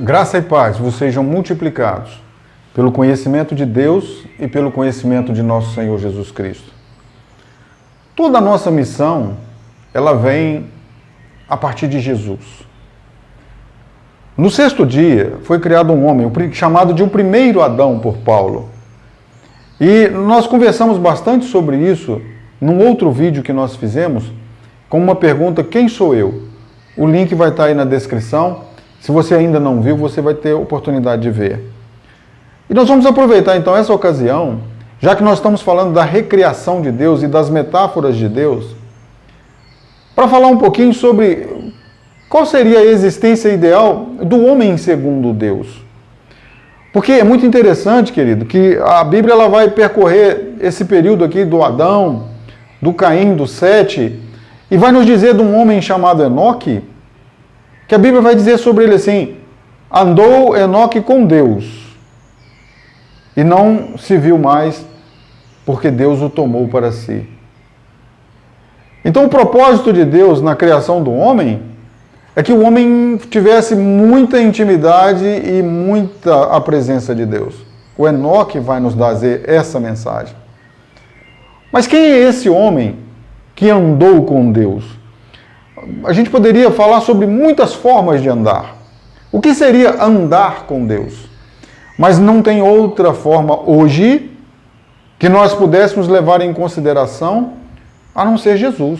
Graça e paz vos sejam multiplicados pelo conhecimento de Deus e pelo conhecimento de nosso Senhor Jesus Cristo. Toda a nossa missão, ela vem a partir de Jesus. No sexto dia foi criado um homem, chamado de o primeiro Adão por Paulo. E nós conversamos bastante sobre isso num outro vídeo que nós fizemos, com uma pergunta: quem sou eu? O link vai estar aí na descrição. Se você ainda não viu, você vai ter a oportunidade de ver. E nós vamos aproveitar então essa ocasião, já que nós estamos falando da recriação de Deus e das metáforas de Deus, para falar um pouquinho sobre qual seria a existência ideal do homem segundo Deus. Porque é muito interessante, querido, que a Bíblia ela vai percorrer esse período aqui do Adão, do Caim, do Sete, e vai nos dizer de um homem chamado Enoque, que a Bíblia vai dizer sobre ele assim: andou Enoque com Deus, e não se viu mais, porque Deus o tomou para si. Então o propósito de Deus na criação do homem é que o homem tivesse muita intimidade e muita a presença de Deus. O Enoque vai nos dar essa mensagem. Mas quem é esse homem que andou com Deus? A gente poderia falar sobre muitas formas de andar. O que seria andar com Deus? Mas não tem outra forma hoje que nós pudéssemos levar em consideração a não ser Jesus.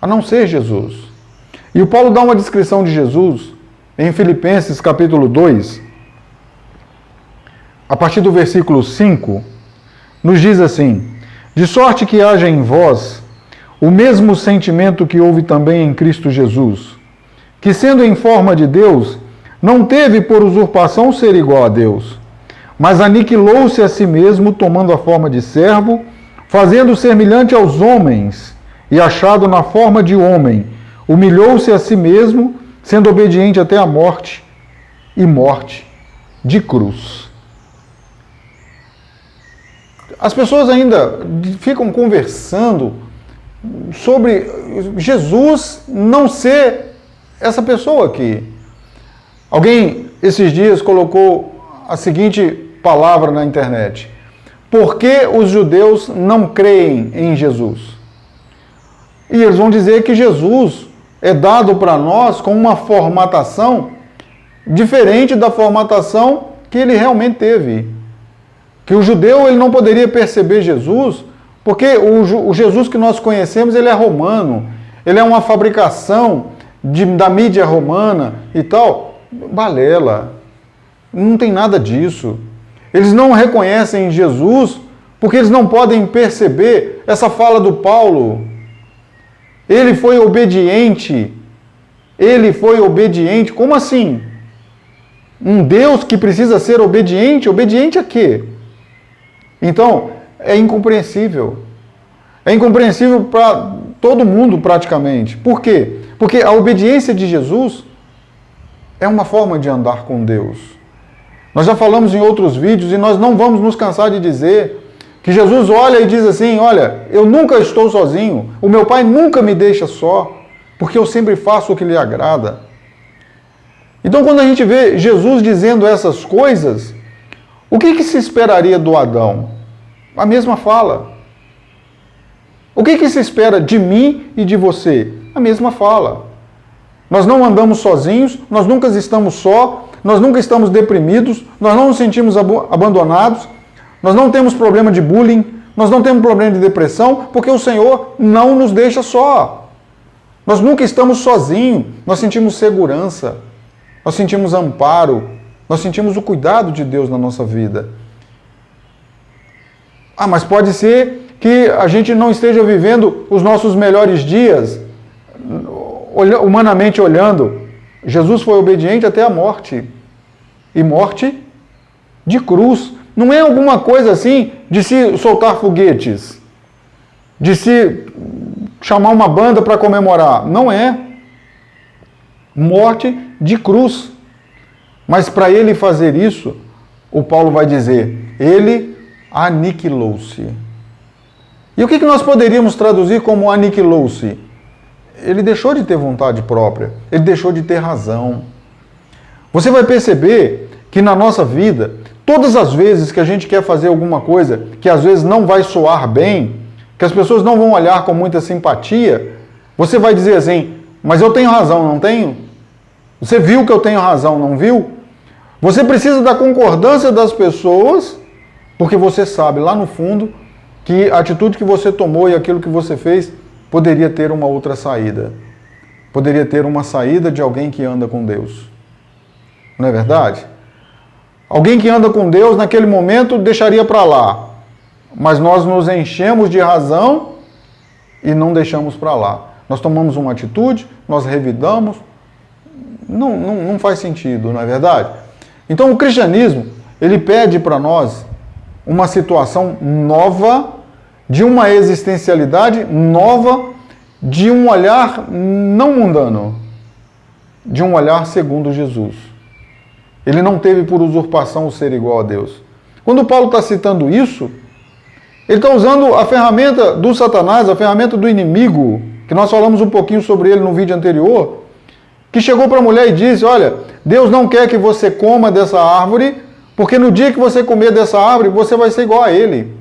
A não ser Jesus. E o Paulo dá uma descrição de Jesus em Filipenses capítulo 2, a partir do versículo 5, nos diz assim: de sorte que haja em vós o mesmo sentimento que houve também em Cristo Jesus, que sendo em forma de Deus, não teve por usurpação ser igual a Deus, mas aniquilou-se a si mesmo, tomando a forma de servo, fazendo semelhante aos homens, e achado na forma de homem, humilhou-se a si mesmo, sendo obediente até a morte, e morte de cruz. As pessoas ainda ficam conversando sobre Jesus não ser essa pessoa aqui. Alguém, esses dias, colocou a seguinte palavra na internet: por que os judeus não creem em Jesus? E eles vão dizer que Jesus é dado para nós com uma formatação diferente da formatação que ele realmente teve. Que o judeu ele não poderia perceber Jesus, porque o Jesus que nós conhecemos ele é romano, ele é uma fabricação da mídia romana e tal. Balela, não tem nada disso. Eles não reconhecem Jesus porque eles não podem perceber essa fala do Paulo. Ele foi obediente. Ele foi obediente. Como assim? Um Deus que precisa ser obediente? Obediente a quê? Então, é incompreensível. É incompreensível para todo mundo praticamente. Por quê? Porque a obediência de Jesus é uma forma de andar com Deus. Nós já falamos em outros vídeos e nós não vamos nos cansar de dizer que Jesus olha e diz assim: olha, eu nunca estou sozinho, o meu Pai nunca me deixa só, porque eu sempre faço o que lhe agrada. Então, quando a gente vê Jesus dizendo essas coisas, o que se esperaria do Adão? A mesma fala. O que se espera de mim e de você? A mesma fala. Nós não andamos sozinhos, nós nunca estamos só, nós nunca estamos deprimidos, nós não nos sentimos abandonados, nós não temos problema de bullying, nós não temos problema de depressão, porque o Senhor não nos deixa só. Nós nunca estamos sozinhos, nós sentimos segurança, nós sentimos amparo, nós sentimos o cuidado de Deus na nossa vida. Ah, mas pode ser que a gente não esteja vivendo os nossos melhores dias, humanamente olhando. Jesus foi obediente até a morte, e morte de cruz. Não é alguma coisa assim de se soltar foguetes, de se chamar uma banda para comemorar. Não é. Morte de cruz. Mas para ele fazer isso, o Paulo vai dizer, ele aniquilou-se. E o que nós poderíamos traduzir como aniquilou-se? Ele deixou de ter vontade própria, ele deixou de ter razão. Você vai perceber que na nossa vida, todas as vezes que a gente quer fazer alguma coisa que às vezes não vai soar bem, que as pessoas não vão olhar com muita simpatia, você vai dizer assim, mas eu tenho razão, não tenho? Você viu que eu tenho razão, não viu? Você precisa da concordância das pessoas, porque você sabe lá no fundo que a atitude que você tomou e aquilo que você fez poderia ter uma outra saída. Poderia ter uma saída de alguém que anda com Deus. Não é verdade? Alguém que anda com Deus, naquele momento, deixaria para lá. Mas nós nos enchemos de razão e não deixamos para lá. Nós tomamos uma atitude, nós revidamos. Não faz sentido, não é verdade? Então o cristianismo, ele pede para nós uma situação nova, de uma existencialidade nova, de um olhar não mundano, de um olhar segundo Jesus. Ele não teve por usurpação o ser igual a Deus. Quando Paulo está citando isso, ele está usando a ferramenta do Satanás, a ferramenta do inimigo, que nós falamos um pouquinho sobre ele no vídeo anterior, que chegou para a mulher e disse, olha, Deus não quer que você coma dessa árvore, porque no dia que você comer dessa árvore, você vai ser igual a ele.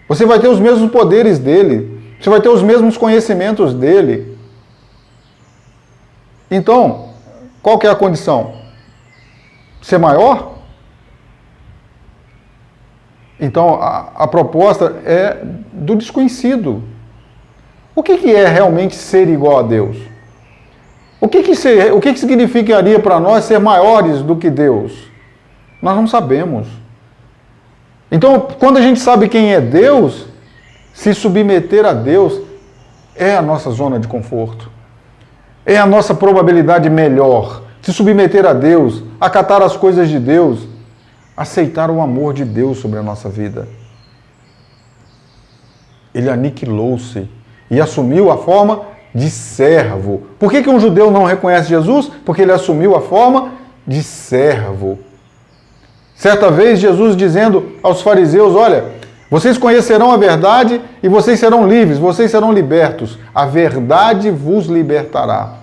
Você vai ter os mesmos poderes dele. Você vai ter os mesmos conhecimentos dele. Então, qual que é a condição? Ser maior? Então, a proposta é do desconhecido. O que é realmente ser igual a Deus? O que significaria para nós ser maiores do que Deus? Nós não sabemos. Então, quando a gente sabe quem é Deus, se submeter a Deus é a nossa zona de conforto. É a nossa probabilidade melhor. Se submeter a Deus, acatar as coisas de Deus, aceitar o amor de Deus sobre a nossa vida. Ele aniquilou-se e assumiu a forma de servo. Por que um judeu não reconhece Jesus? Porque ele assumiu a forma de servo. Certa vez, Jesus dizendo aos fariseus, olha, vocês conhecerão a verdade e vocês serão livres, vocês serão libertos. A verdade vos libertará.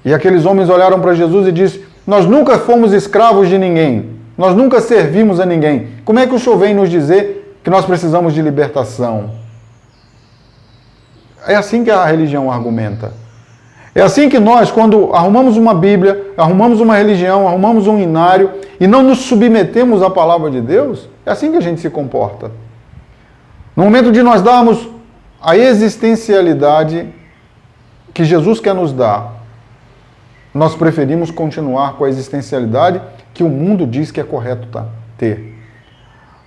E aqueles homens olharam para Jesus e disseram, nós nunca fomos escravos de ninguém, nós nunca servimos a ninguém. Como é que o senhor vem nos dizer que nós precisamos de libertação? É assim que a religião argumenta. É assim que nós, quando arrumamos uma Bíblia, arrumamos uma religião, arrumamos um inário e não nos submetemos à palavra de Deus, é assim que a gente se comporta. No momento de nós darmos a existencialidade que Jesus quer nos dar, nós preferimos continuar com a existencialidade que o mundo diz que é correto ter.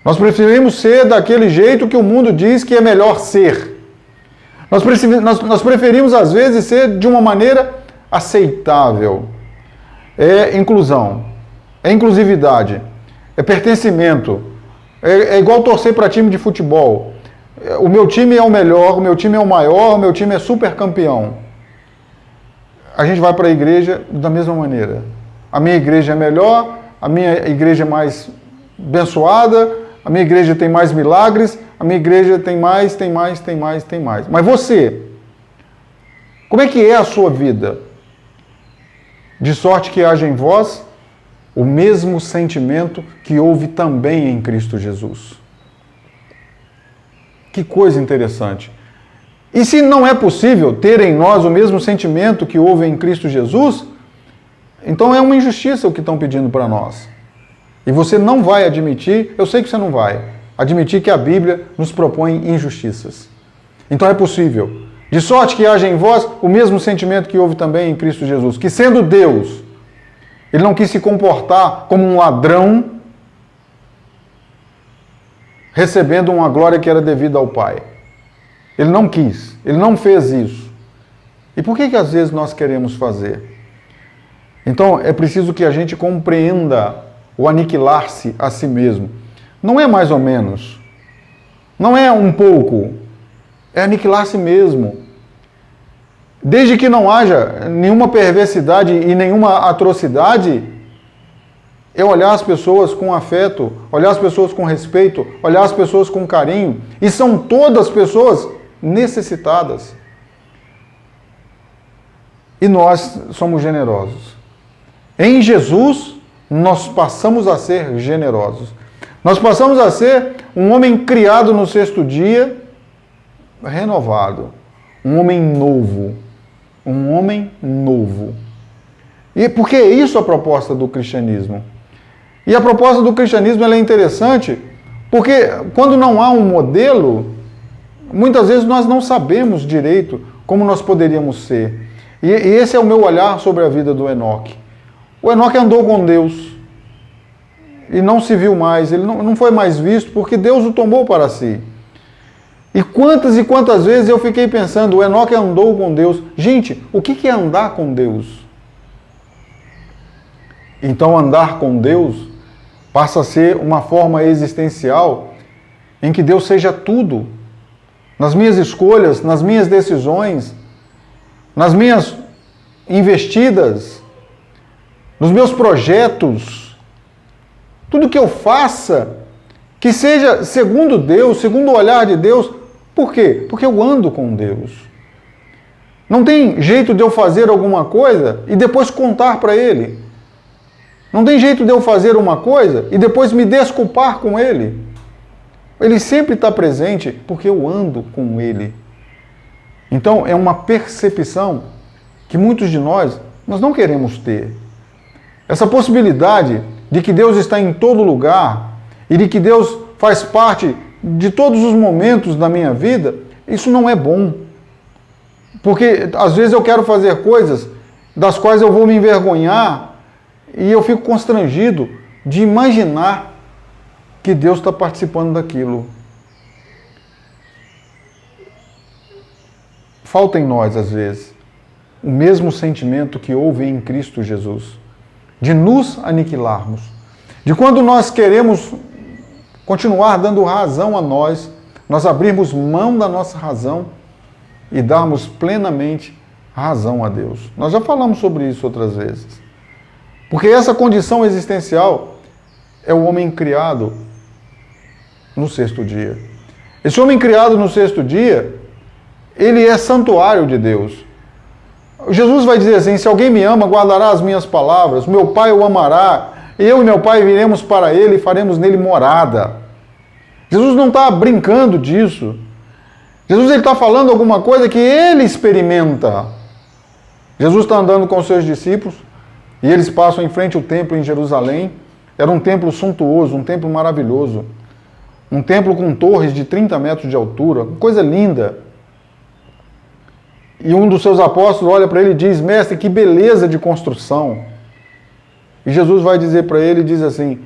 Nós preferimos ser daquele jeito que o mundo diz que é melhor ser. Nós preferimos, às vezes, ser de uma maneira aceitável. É inclusão, é inclusividade, é pertencimento. É igual torcer para time de futebol. O meu time é o melhor, o meu time é o maior, o meu time é super campeão. A gente vai para a igreja da mesma maneira. A minha igreja é melhor, a minha igreja é mais abençoada, a minha igreja tem mais milagres, a minha igreja tem mais. Mas você, como é que é a sua vida? De sorte que haja em vós o mesmo sentimento que houve também em Cristo Jesus. Que coisa interessante. E se não é possível ter em nós o mesmo sentimento que houve em Cristo Jesus, então é uma injustiça o que estão pedindo para nós. E você não vai admitir, eu sei que você não vai, admitir que a Bíblia nos propõe injustiças. Então é possível. De sorte que haja em vós o mesmo sentimento que houve também em Cristo Jesus, que sendo Deus, ele não quis se comportar como um ladrão, recebendo uma glória que era devida ao Pai. Ele não quis, ele não fez isso. E por que às vezes nós queremos fazer? Então é preciso que a gente compreenda o aniquilar-se a si mesmo. Não é mais ou menos, não é um pouco, é aniquilar-se mesmo. Desde que não haja nenhuma perversidade e nenhuma atrocidade, é olhar as pessoas com afeto, olhar as pessoas com respeito, olhar as pessoas com carinho. E são todas pessoas necessitadas. E nós somos generosos. Em Jesus, nós passamos a ser generosos. Nós passamos a ser um homem criado no sexto dia, renovado. Um homem novo. Um homem novo. E por que isso é a proposta do cristianismo? E a proposta do cristianismo ela é interessante porque quando não há um modelo, muitas vezes nós não sabemos direito como nós poderíamos ser. E esse é o meu olhar sobre a vida do Enoque. O Enoque andou com Deus e não se viu mais, ele não foi mais visto porque Deus o tomou para si. E quantas vezes eu fiquei pensando, o Enoque andou com Deus. Gente, o que é andar com Deus? Então andar com Deus passa a ser uma forma existencial em que Deus seja tudo. Nas minhas escolhas, nas minhas decisões, nas minhas investidas, nos meus projetos, tudo que eu faça, que seja segundo Deus, segundo o olhar de Deus. Por quê? Porque eu ando com Deus. Não tem jeito de eu fazer alguma coisa e depois contar para Ele. Não tem jeito de eu fazer uma coisa e depois me desculpar com Ele. Ele sempre está presente porque eu ando com Ele. Então é uma percepção que muitos de nós não queremos ter. Essa possibilidade de que Deus está em todo lugar e de que Deus faz parte de todos os momentos da minha vida, isso não é bom. Porque às vezes eu quero fazer coisas das quais eu vou me envergonhar e eu fico constrangido de imaginar que Deus está participando daquilo. Falta em nós, às vezes, o mesmo sentimento que houve em Cristo Jesus, de nos aniquilarmos, de quando nós queremos continuar dando razão a nós abrirmos mão da nossa razão e darmos plenamente razão a Deus. Nós já falamos sobre isso outras vezes. Porque essa condição existencial é o homem criado no sexto dia. Esse homem criado no sexto dia, ele é santuário de Deus. Jesus vai dizer assim, se alguém me ama, guardará as minhas palavras, meu Pai o amará, eu e meu Pai viremos para ele e faremos nele morada. Jesus não está brincando disso. Jesus está falando alguma coisa que ele experimenta. Jesus está andando com os seus discípulos e eles passam em frente ao templo em Jerusalém. Era um templo suntuoso, um templo maravilhoso. Um templo com torres de 30 metros de altura, coisa linda. E um dos seus apóstolos olha para ele e diz, mestre, que beleza de construção. E Jesus vai dizer para ele, diz assim,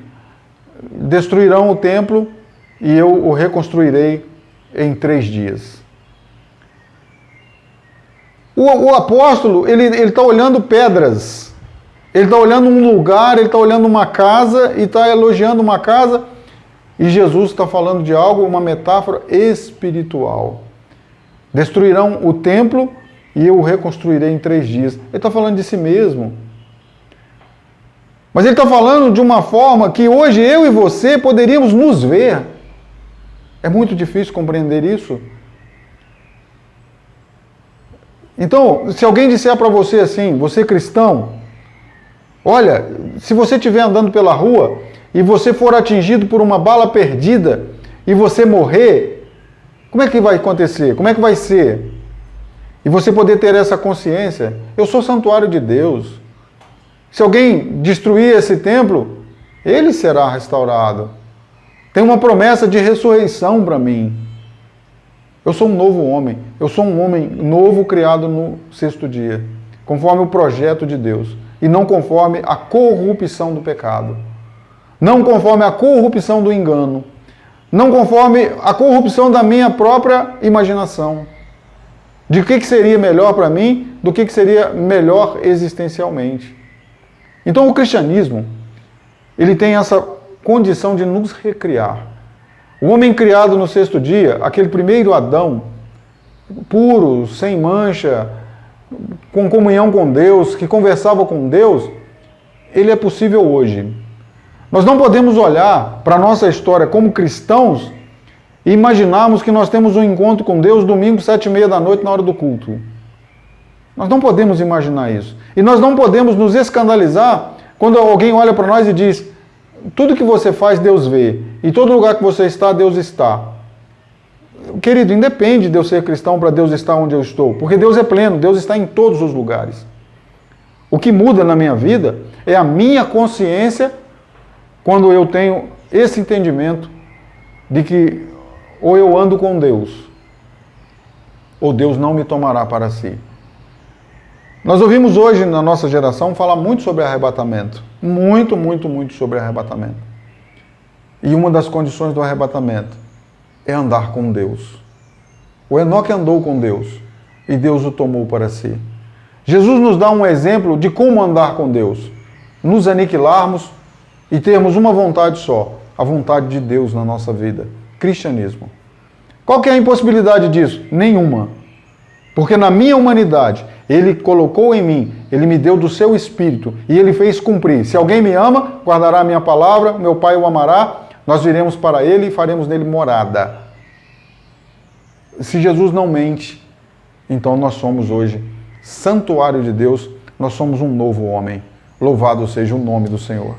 destruirão o templo e eu o reconstruirei em 3 dias. O apóstolo, ele está olhando pedras, ele está olhando um lugar, ele está olhando uma casa e está elogiando uma casa, e Jesus está falando de algo, uma metáfora espiritual. Destruirão o templo e eu o reconstruirei em 3 dias. Ele está falando de si mesmo. Mas ele está falando de uma forma que hoje eu e você poderíamos nos ver. É muito difícil compreender isso. Então, se alguém disser para você assim, você cristão, olha, se você estiver andando pela rua e você for atingido por uma bala perdida e você morrer, como é que vai acontecer? Como é que vai ser? E você poder ter essa consciência, eu sou santuário de Deus. Se alguém destruir esse templo, ele será restaurado. Tem uma promessa de ressurreição para mim. Eu sou um novo homem. Eu sou um homem novo criado no sexto dia, conforme o projeto de Deus, e não conforme a corrupção do pecado. Não conforme a corrupção do engano. Não conforme a corrupção da minha própria imaginação. De que seria melhor para mim, do que seria melhor existencialmente. Então o cristianismo, ele tem essa condição de nos recriar. O homem criado no sexto dia, aquele primeiro Adão, puro, sem mancha, com comunhão com Deus, que conversava com Deus, ele é possível hoje. Nós não podemos olhar para a nossa história como cristãos e imaginarmos que nós temos um encontro com Deus domingo, 7h30 da noite, na hora do culto. Nós não podemos imaginar isso. E nós não podemos nos escandalizar Quando alguém olha para nós e diz, tudo que você faz, Deus vê. E todo lugar que você está, Deus está. Querido, independe de eu ser cristão para Deus estar onde eu estou. Porque Deus é pleno, Deus está em todos os lugares. O que muda na minha vida é a minha consciência quando eu tenho esse entendimento de que ou eu ando com Deus, ou Deus não me tomará para si. Nós ouvimos hoje na nossa geração falar muito sobre arrebatamento. Muito, muito, muito sobre arrebatamento. E uma das condições do arrebatamento é andar com Deus. O Enoque andou com Deus e Deus o tomou para si. Jesus nos dá um exemplo de como andar com Deus. Nos aniquilarmos e termos uma vontade só, a vontade de Deus na nossa vida. Cristianismo. Qual que é a impossibilidade disso? Nenhuma. Porque na minha humanidade, Ele colocou em mim, Ele me deu do seu Espírito e Ele fez cumprir. Se alguém me ama, guardará a minha palavra, meu Pai o amará, nós viremos para Ele e faremos nele morada. Se Jesus não mente, então nós somos hoje santuário de Deus, nós somos um novo homem. Louvado seja o nome do Senhor.